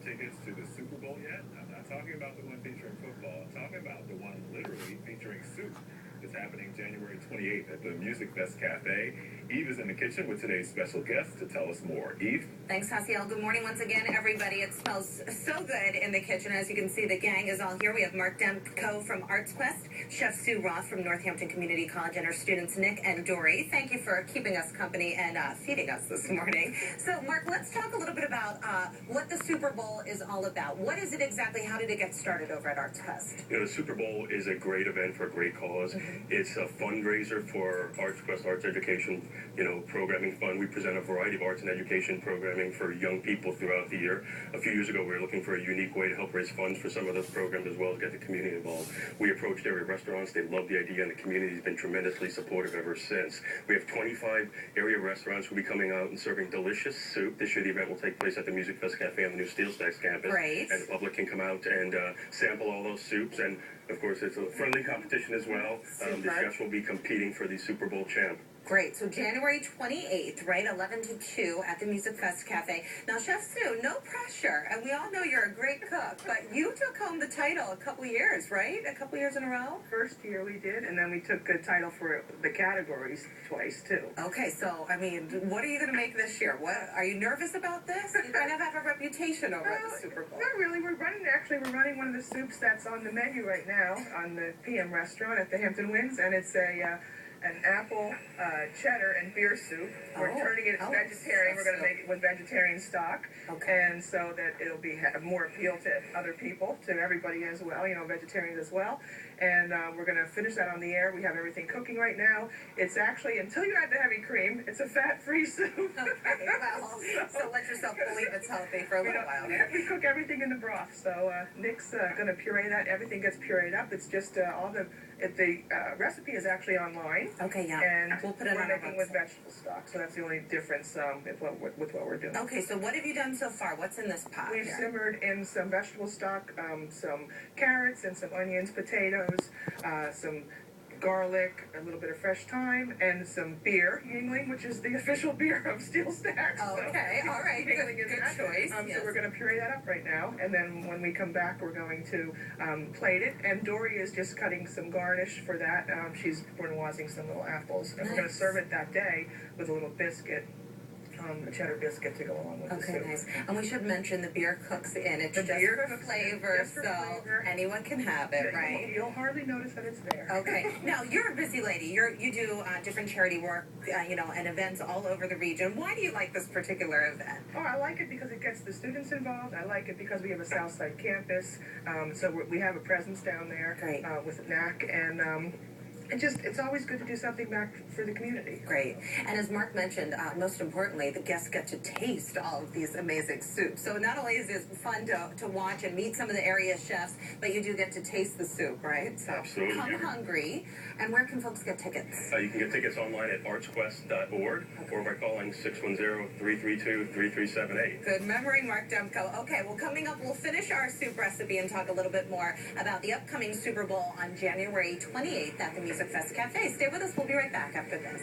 tickets to the Super Bowl yet? I'm not talking about the one featuring football. I'm talking about the one literally featuring soup. It's happening January 28th at the Music Fest Cafe. Eve is in the kitchen with today's special guest to tell us more. Eve? Thanks, Haciel. Good morning once again, everybody. It smells so good in the kitchen. As you can see, the gang is all here. We have Mark Demko from Arts Quest, Chef Sue Roth from Northampton Community College, and our students Nick and Dori. Thank you for keeping us company and feeding us this morning. So, Mark, let's talk a little bit about what the Super Bowl is all about. What is it exactly? How did it get started over at Arts Quest? You know, the Super Bowl is a great event for a great cause. It's a fundraiser for Arts Quest Arts Education, programming fund. We present a variety of arts and education programming for young people throughout the year. A few years ago, we were looking for a unique way to help raise funds for some of those programs as well as get the community involved. We approached area restaurants. They loved the idea, and the community has been tremendously supportive ever since. We have 25 area restaurants who will be coming out and serving delicious soup. This year, the event will take place at the Music Fest Cafe on the new Steel Stacks campus. Great. And the public can come out and sample all those soups. And, of course, it's a friendly competition as well. The chefs will be competing for the Super Bowl champ. Great. So January 28th, right, 11 to 2 at the Music Fest Cafe. Now, Chef Sue, no pressure. And we all know you're a great cook, but you took home the title a couple years, right? A couple years in a row? First year we did, and then we took the title for the categories twice, too. Okay, so, I mean, what are you going to make this year? What are you nervous about this? You kind of have a reputation over at the Super Bowl. Not really. We're running one of the soups that's on the menu right now on the PM restaurant at the Hampton Winds, and it's an apple, cheddar, and beer soup. We're turning it vegetarian. We're going to make it with vegetarian stock. Okay. And so that it'll have more appeal to other people, to everybody as well, vegetarians as well. And we're going to finish that on the air. We have everything cooking right now. It's actually, until you add the heavy cream, it's a fat-free soup. Okay, well, so let yourself believe it's healthy for a little while. We cook everything in the broth. So Nick's going to puree that. Everything gets pureed up. It's just the recipe is actually online. Okay, yeah. And we'll put it on we're our making with vegetable stock, so that's the only difference with what we're doing. Okay, so what have you done so far? What's in this pot? We've simmered in some vegetable stock, some carrots and some onions, potatoes, some garlic, a little bit of fresh thyme, and some beer, Yingling, which is the official beer of Steel Stacks. Okay, all right, good choice. So we're going to puree that up right now, and then when we come back, we're going to plate it, and Dori is just cutting some garnish for that. She's brunoising some little apples, and we're going to serve it that day with a little biscuit. A cheddar biscuit to go along with the soup. Okay, nice. And we should mention the beer cooks in. It's just for flavor, anyone can have it, right? You'll hardly notice that it's there. Okay. Now, you're a busy lady. You do different charity work, and events all over the region. Why do you like this particular event? Oh, I like it because it gets the students involved. I like it because we have a Southside campus, so we have a presence down there. Great. With NAC, and it's always good to do something back for the community. Great. And as Mark mentioned, most importantly, the guests get to taste all of these amazing soups. So not only is it fun to watch and meet some of the area chefs, but you do get to taste the soup, right? So absolutely. Come hungry. And where can folks get tickets? You can get tickets online at artsquest.org or by calling 610-332-3378. Good memory, Mark Demko. Okay, well, coming up, we'll finish our soup recipe and talk a little bit more about the upcoming Super Bowl on January 28th at the Music Fest Cafe. Stay with us. We'll be right back after this.